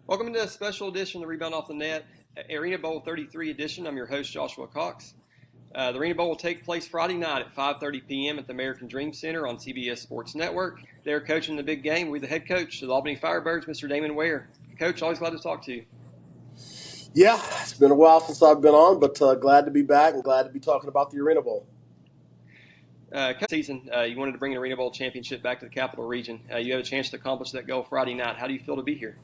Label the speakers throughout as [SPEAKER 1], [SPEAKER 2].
[SPEAKER 1] Welcome to a special edition of the Rebound Off the Net Arena Bowl 33 edition. I'm your host, Joshua Cox. The Arena Bowl will take place Friday night at 5:30 p.m. at the American Dream Center on CBS Sports Network. They're coaching the big game with the head coach of the Albany Firebirds, Mr. Damon Ware. Coach, always glad to talk to you.
[SPEAKER 2] Yeah, it's been a while since I've been on, but glad to be back and glad to be talking about the Arena Bowl.
[SPEAKER 1] Season, you wanted to bring an Arena Bowl championship back to the Capital Region. You had a chance to accomplish that goal Friday night. How do you feel to be here?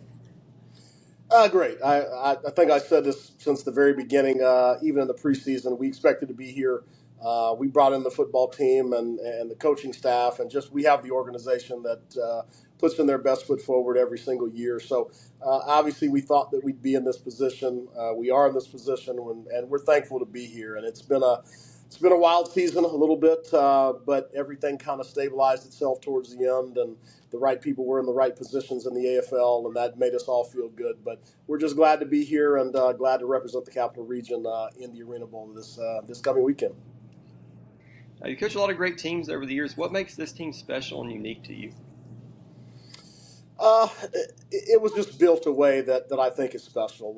[SPEAKER 2] Great. I think I said this since the very beginning. Even in the preseason, we expected to be here. We brought in the football team and the coaching staff, and just we have the organization that puts in their best foot forward every single year. So obviously, we thought that we'd be in this position. We are in this position, and we're thankful to be here. And it's been a wild season a little bit, but everything kind of stabilized itself towards the end, and the right people were in the right positions in the AFL, and that made us all feel good. But we're just glad to be here and glad to represent the Capital Region in the Arena Bowl this coming weekend.
[SPEAKER 1] You coached a lot of great teams over the years. What makes this team special and unique to you?
[SPEAKER 2] It was just built a way that I think is special.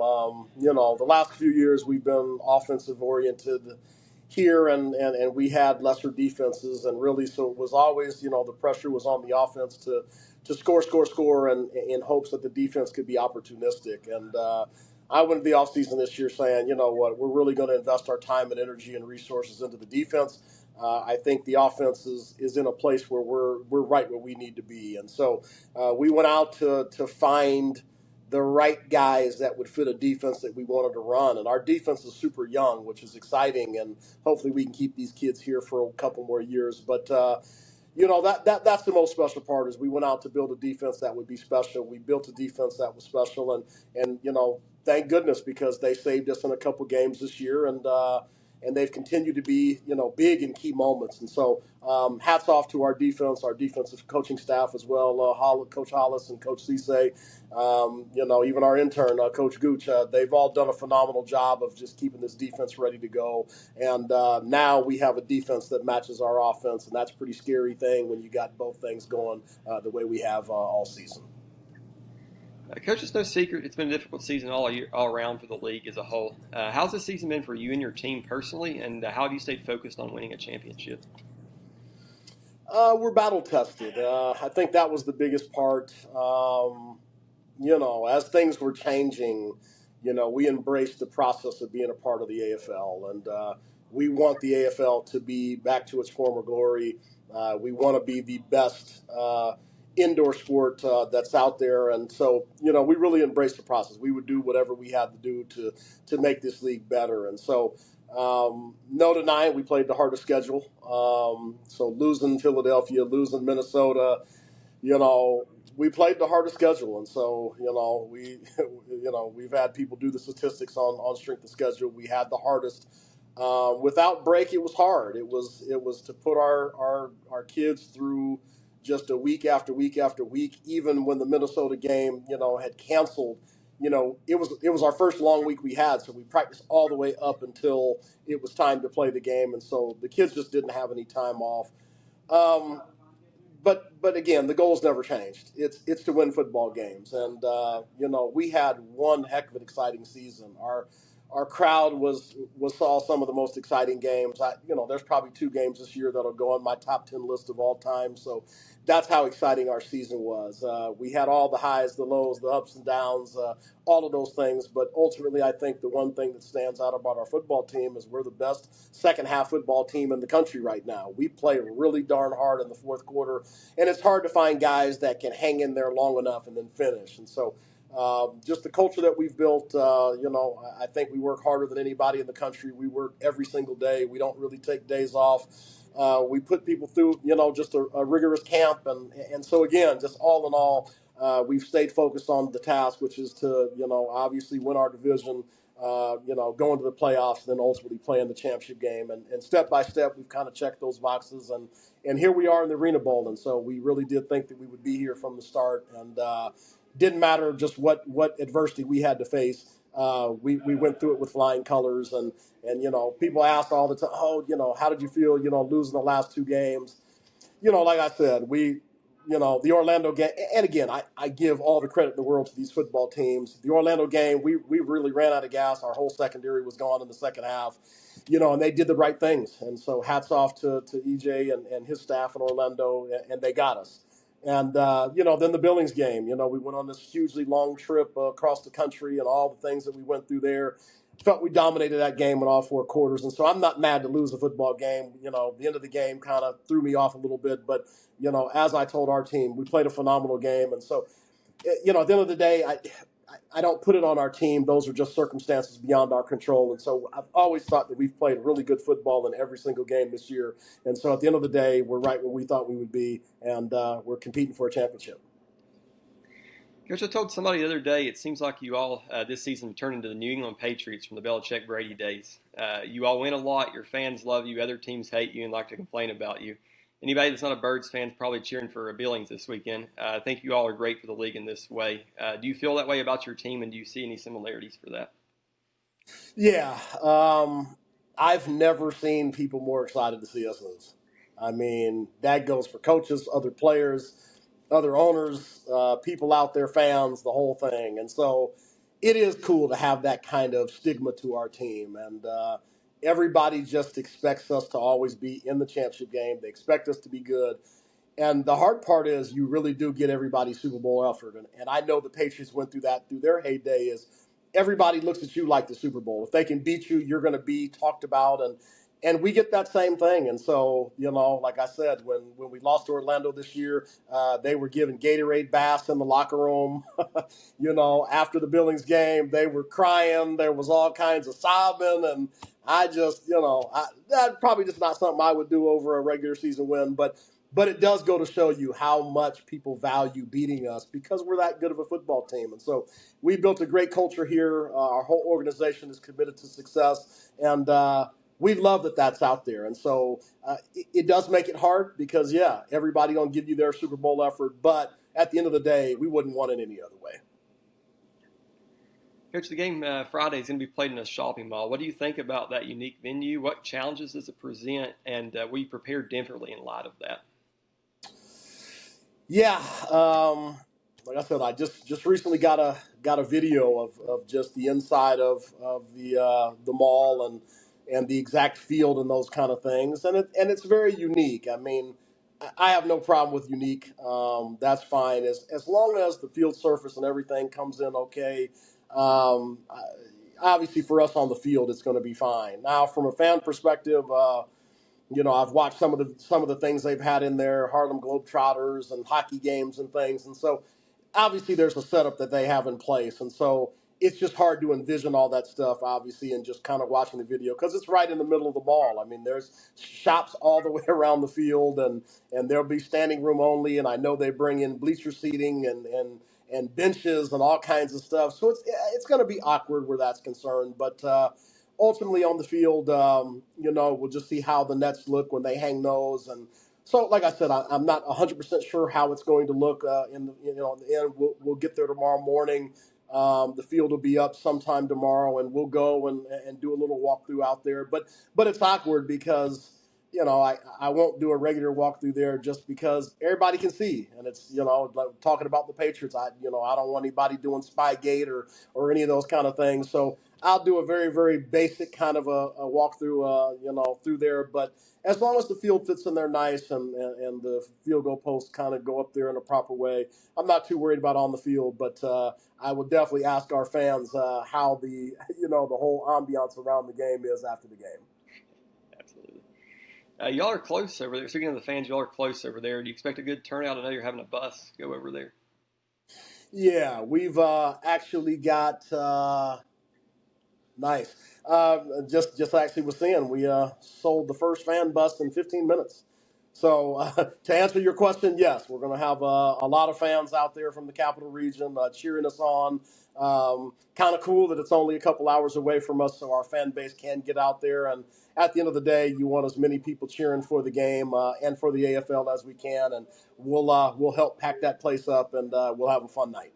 [SPEAKER 2] The last few years we've been offensive oriented here, and we had lesser defenses, and really, so it was always, the pressure was on the offense to score, and in hopes that the defense could be opportunistic. And I went into the offseason this year saying, you know what, we're really going to invest our time and energy and resources into the defense. I think the offense is in a place where we're right where we need to be, and so we went out to find the right guys that would fit a defense that we wanted to run. And our defense is super young, which is exciting, and hopefully we can keep these kids here for a couple more years. But that's the most special part is we went out to build a defense that would be special. We built a defense that was special, and thank goodness, because they saved us in a couple games this year, and they've continued to be, big in key moments. And so hats off to our defense, our defensive coaching staff as well, Coach Hollis and Coach Cisse, even our intern, Coach Gooch. They've all done a phenomenal job of just keeping this defense ready to go. And now we have a defense that matches our offense, and that's a pretty scary thing when you got both things going the way we have all season.
[SPEAKER 1] Coach, it's no secret it's been a difficult season all around for the league as a whole. How's this season been for you and your team personally, and how have you stayed focused on winning a championship?
[SPEAKER 2] We're battle tested. I think that was the biggest part. As things were changing, we embraced the process of being a part of the AFL, and we want the AFL to be back to its former glory. We want to be the best indoor sport that's out there, and so we really embraced the process. We would do whatever we had to do to make this league better, and so no denying we played the hardest schedule. So losing Philadelphia, losing Minnesota, we played the hardest schedule, and so we've had people do the statistics on strength of schedule. We had the hardest. Without break, it was hard. It was to put our kids through just a week after week after week, even when the Minnesota game, had canceled. It was our first long week we had, so we practiced all the way up until it was time to play the game, and so the kids just didn't have any time off. But again, the goals never changed. It's to win football games, and we had one heck of an exciting season. Our crowd saw some of the most exciting games. There's probably 2 games this year that'll go on my top 10 list of all time. So that's how exciting our season was. We had all the highs, the lows, the ups and downs, all of those things. But ultimately, I think the one thing that stands out about our football team is we're the best second half football team in the country right now. We play really darn hard in the fourth quarter, and it's hard to find guys that can hang in there long enough and then finish. And so just the culture that we've built, I think we work harder than anybody in the country. We work every single day. We don't really take days off. We put people through, just a rigorous camp. And so, again, just all in all, we've stayed focused on the task, which is to, obviously win our division, go into the playoffs, and then ultimately play in the championship game. And step by step, we've kind of checked those boxes. And here we are in the Arena Bowl. And so we really did think that we would be here from the start. And didn't matter just what adversity we had to face. We went through it with flying colors, and people ask all the time, how did you feel, losing the last 2 games? Like I said, we the Orlando game, and again, I give all the credit in the world to these football teams. The Orlando game, we really ran out of gas. Our whole secondary was gone in the second half, and they did the right things. And so hats off to EJ and his staff in Orlando, and they got us. And, then the Billings game, we went on this hugely long trip across the country and all the things that we went through there. Felt we dominated that game in all four quarters. And so I'm not mad to lose a football game. The end of the game kind of threw me off a little bit. But, as I told our team, we played a phenomenal game. And so, at the end of the day, I don't put it on our team. Those are just circumstances beyond our control. And so I've always thought that we've played really good football in every single game this year. And so at the end of the day, we're right where we thought we would be, and we're competing for a championship.
[SPEAKER 1] Coach, I told somebody the other day, it seems like you all this season turned into the New England Patriots from the Belichick-Brady days. You all win a lot. Your fans love you. Other teams hate you and like to complain about you. Anybody that's not a Birds fan is probably cheering for Billings this weekend. I think you all are great for the league in this way. Do you feel that way about your team, and do you see any similarities for that?
[SPEAKER 2] Yeah. I've never seen people more excited to see us lose. I mean, that goes for coaches, other players, other owners, people out there, fans, the whole thing. And so it is cool to have that kind of stigma to our team. And everybody just expects us to always be in the championship game. They expect us to be good. And the hard part is you really do get everybody's Super Bowl effort. And I know the Patriots went through that through their heyday is everybody looks at you like the Super Bowl. If they can beat you, you're going to be talked about. And we get that same thing. And so, like I said, when we lost to Orlando this year, they were giving Gatorade baths in the locker room. After the Billings game, they were crying. There was all kinds of sobbing. And I just, that's probably just not something I would do over a regular season win. But it does go to show you how much people value beating us because we're that good of a football team. And so we built a great culture here. Our whole organization is committed to success. And we love that that's out there. And so it does make it hard because, everybody going to give you their Super Bowl effort. But at the end of the day, we wouldn't want it any other way.
[SPEAKER 1] Coach, the game Friday is going to be played in a shopping mall. What do you think about that unique venue? What challenges does it present? And will you prepare differently in light of that?
[SPEAKER 2] Yeah. Like I said, I just recently got a video of just the inside of the mall and the exact field and those kind of things. And it's very unique. I mean, I have no problem with unique. That's fine as long as the field surface and everything comes in okay. Obviously, for us on the field, it's going to be fine. Now, from a fan perspective, I've watched some of the things they've had in there, Harlem Globetrotters and hockey games and things, and so obviously there's a setup that they have in place, and so it's just hard to envision all that stuff, obviously, and just kind of watching the video because it's right in the middle of the mall. I mean, there's shops all the way around the field, and there'll be standing room only, and I know they bring in bleacher seating and benches and all kinds of stuff. So it's going to be awkward where that's concerned. But ultimately on the field, we'll just see how the Nets look when they hang those. And so, like I said, I'm not 100% sure how it's going to look in the end. We'll get there tomorrow morning. The field will be up sometime tomorrow, and we'll go and do a little walkthrough out there. But it's awkward because I won't do a regular walkthrough there just because everybody can see. And it's, like talking about the Patriots, I don't want anybody doing Spygate or any of those kind of things. So I'll do a very, very basic kind of a walkthrough, through there. But as long as the field fits in there nice and the field goal posts kind of go up there in a proper way, I'm not too worried about on the field. But I would definitely ask our fans how the whole ambiance around the game is after the game.
[SPEAKER 1] Absolutely. Y'all are close over there. Speaking of the fans, y'all are close over there. Do you expect a good turnout? I know you're having a bus go over there.
[SPEAKER 2] Yeah, we've actually got nice. Just actually was saying we sold the first fan bus in 15 minutes. So to answer your question, yes, we're going to have a lot of fans out there from the capital region cheering us on. Kind of cool that it's only a couple hours away from us, so our fan base can get out there. And at the end of the day, you want as many people cheering for the game and for the AFL as we can, and we'll help pack that place up, and we'll have a fun night.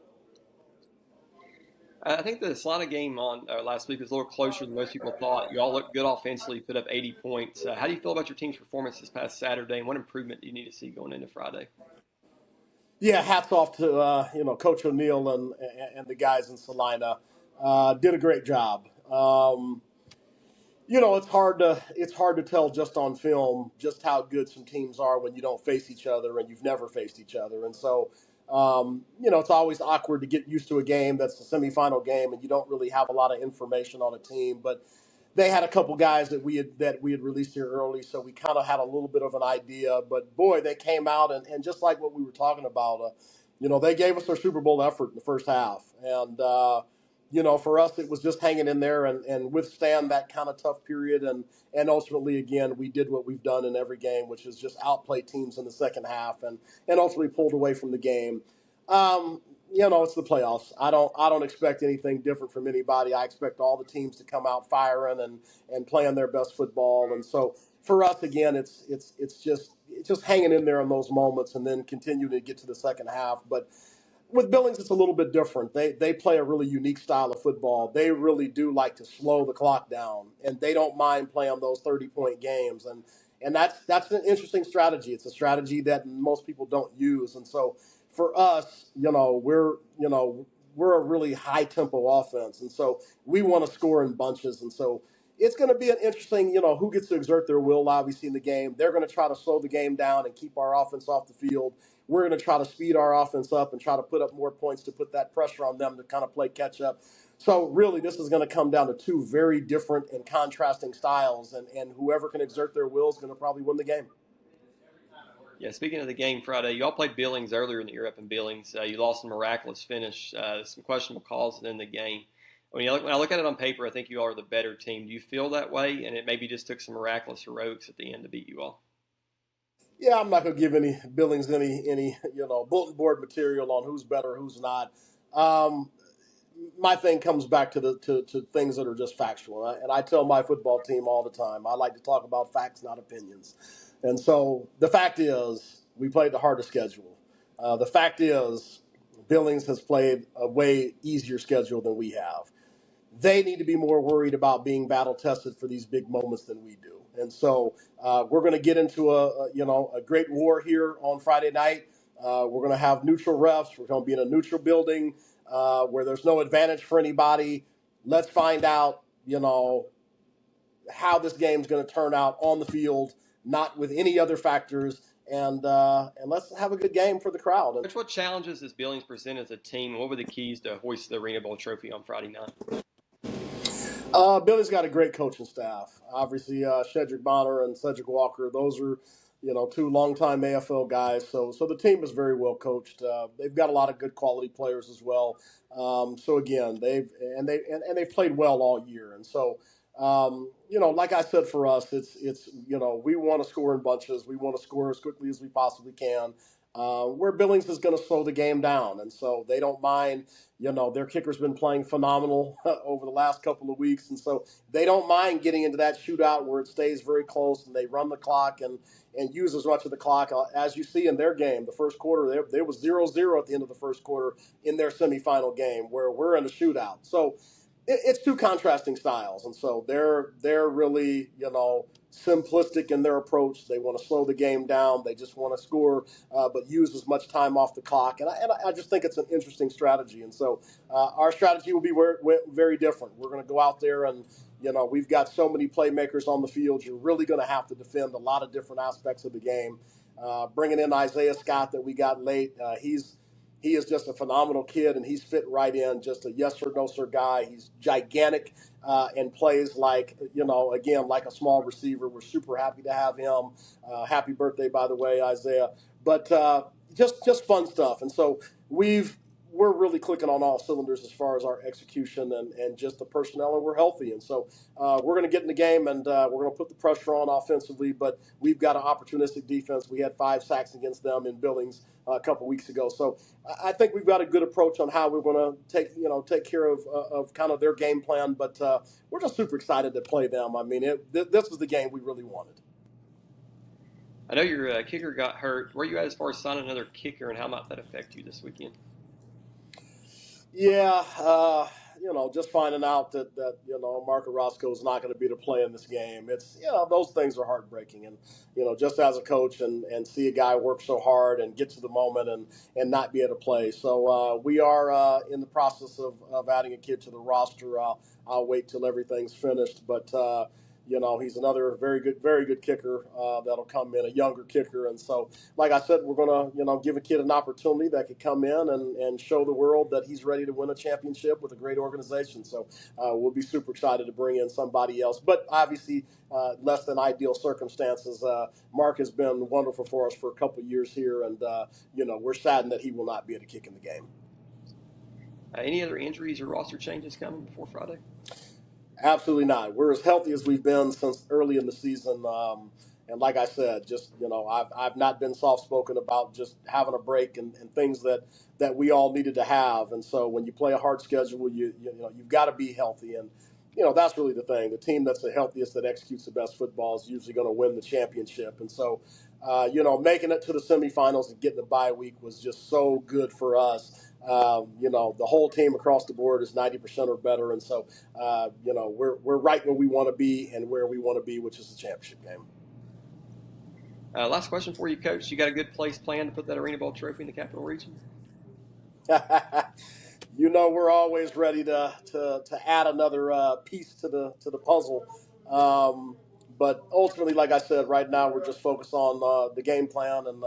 [SPEAKER 1] I think the Salina game on last week was a little closer than most people thought. You all looked good offensively, put up 80 points. How do you feel about your team's performance this past Saturday, and what improvement do you need to see going into Friday?
[SPEAKER 2] Yeah, hats off to Coach O'Neill and the guys in Salina. Did a great job. It's hard to tell just on film just how good some teams are when you don't face each other and you've never faced each other. And so, it's always awkward to get used to a game that's a semifinal game and you don't really have a lot of information on a team. But they had a couple guys that we had released here early, so we kind of had a little bit of an idea. But boy, they came out and just like what we were talking about, they gave us their Super Bowl effort in the first half, and for us, it was just hanging in there and withstand that kind of tough period. And ultimately, again, we did what we've done in every game, which is just outplay teams in the second half and ultimately pulled away from the game. It's the playoffs. I don't expect anything different from anybody. I expect all the teams to come out firing and playing their best football. And so for us, again, it's just hanging in there in those moments and then continue to get to the second half. But with Billings, it's a little bit different. They play a really unique style of football. They really do like to slow the clock down, and they don't mind playing those 30-point games. And that's an interesting strategy. It's a strategy that most people don't use. And so for us, we're a really high tempo offense, and so we want to score in bunches. And so it's going to be an interesting, who gets to exert their will, obviously, in the game. They're going to try to slow the game down and keep our offense off the field. We're going to try to speed our offense up and try to put up more points to put that pressure on them to kind of play catch up. So really, this is going to come down to two very different and contrasting styles, and whoever can exert their will is going to probably win the game.
[SPEAKER 1] Yeah, speaking of the game Friday, you all played Billings earlier in the year up in Billings. You lost a miraculous finish, some questionable calls in the game. When I look at it on paper, I think you all are the better team. Do you feel that way? And it maybe just took some miraculous heroics at the end to beat you all.
[SPEAKER 2] Yeah, I'm not going to give any Billings any bulletin board material on who's better, who's not. My thing comes back to things that are just factual, and I tell my football team all the time, I like to talk about facts, not opinions. And so the fact is, we played the hardest schedule. The fact is, Billings has played a way easier schedule than we have. They need to be more worried about being battle tested for these big moments than we do. And so we're going to get into a great war here on Friday night. We're going to have neutral refs. We're going to be in a neutral building where there's no advantage for anybody. Let's find out, how this game's going to turn out on the field, not with any other factors. And let's have a good game for the crowd.
[SPEAKER 1] Coach, what challenges does Billings present as a team, and what were the keys to hoist the Arena Bowl trophy on Friday night?
[SPEAKER 2] Billy's got a great coaching staff. Obviously, Shedrick Bonner and Cedric Walker, those are, two longtime AFL guys. So the team is very well coached. They've got a lot of good quality players as well. So again, they've played well all year. And so, like I said, for us, it's we want to score in bunches. We want to score as quickly as we possibly can. Where Billings is going to slow the game down, and so they don't mind. Their kicker's been playing phenomenal over the last couple of weeks, and so they don't mind getting into that shootout where it stays very close and they run the clock and use as much of the clock as you see in their game. The first quarter, there was 0-0 at the end of the first quarter in their semifinal game where we're in a shootout. So it's two contrasting styles, and so they're really simplistic in their approach. They want to slow the game down. They just want to score, but use as much time off the clock. And I just think it's an interesting strategy. And so our strategy will be very different. We're going to go out there and, we've got so many playmakers on the field. You're really going to have to defend a lot of different aspects of the game. Bringing in Isaiah Scott that we got late, he is just a phenomenal kid, and he's fit right in, just a yes or no sir guy. He's gigantic and plays like, again, like a small receiver. We're super happy to have him. Happy birthday, by the way, Isaiah. But just fun stuff. And so we're really clicking on all cylinders as far as our execution and just the personnel, and we're healthy. And so we're going to get in the game, and we're going to put the pressure on offensively, but we've got an opportunistic defense. We had 5 sacks against them in Billings a couple weeks ago. So I think we've got a good approach on how we're going to take care of kind of their game plan, but we're just super excited to play them. I mean, this is the game we really wanted.
[SPEAKER 1] I know your kicker got hurt. Where are you at as far as signing another kicker, and how might that affect you this weekend?
[SPEAKER 2] Yeah, just finding out that Marco Roscoe is not going to be to play in this game. It's, those things are heartbreaking. And, just as a coach and see a guy work so hard and get to the moment and not be able to play. So we are in the process of adding a kid to the roster. I'll wait till everything's finished. But, he's another very good kicker that'll come in, a younger kicker. And so, like I said, we're going to, give a kid an opportunity that could come in and show the world that he's ready to win a championship with a great organization. So we'll be super excited to bring in somebody else. But obviously, less than ideal circumstances. Mark has been wonderful for us for a couple of years here. And, we're saddened that he will not be able to kick in the game.
[SPEAKER 1] Any other injuries or roster changes coming before Friday?
[SPEAKER 2] Absolutely not. We're as healthy as we've been since early in the season. And like I said, just, I've not been soft-spoken about just having a break and things that we all needed to have. And so when you play a hard schedule, you've got to be healthy. And, that's really the thing. The team that's the healthiest, that executes the best football, is usually going to win the championship. And so, making it to the semifinals and getting the bye week was just so good for us. The whole team across the board is 90% or better. And so, we're right where we want to be and where we want to be, which is the championship game.
[SPEAKER 1] Last question for you, Coach. You got a good place planned to put that Arena Bowl trophy in the Capital Region?
[SPEAKER 2] We're always ready to add another piece to the puzzle. But ultimately, like I said, right now we're just focused on the game plan and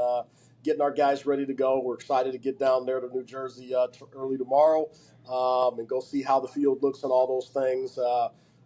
[SPEAKER 2] getting our guys ready to go. We're excited to get down there to New Jersey early tomorrow and go see how the field looks and all those things.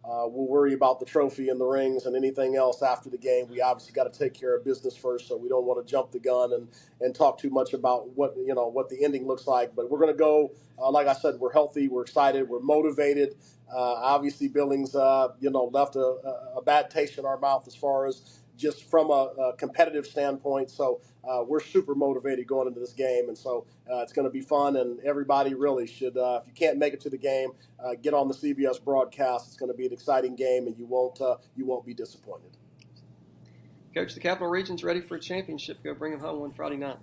[SPEAKER 2] We'll worry about the trophy and the rings and anything else after the game. We obviously got to take care of business first, so we don't want to jump the gun and talk too much about what the ending looks like. But we're going to go, like I said, we're healthy, we're excited, we're motivated. Obviously, Billings, left a bad taste in our mouth as far as just from a competitive standpoint. So we're super motivated going into this game. And so it's going to be fun. And everybody really should, if you can't make it to the game, get on the CBS broadcast. It's going to be an exciting game, and you won't be disappointed.
[SPEAKER 1] Coach, the Capital Region's ready for a championship. Go bring them home on Friday night.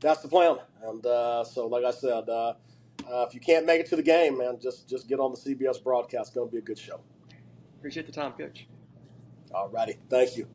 [SPEAKER 1] That's
[SPEAKER 2] the plan. And so, like I said, if you can't make it to the game, man, just get on the CBS broadcast. It's going to be a good show.
[SPEAKER 1] Appreciate the time, Coach.
[SPEAKER 2] All righty. Thank you.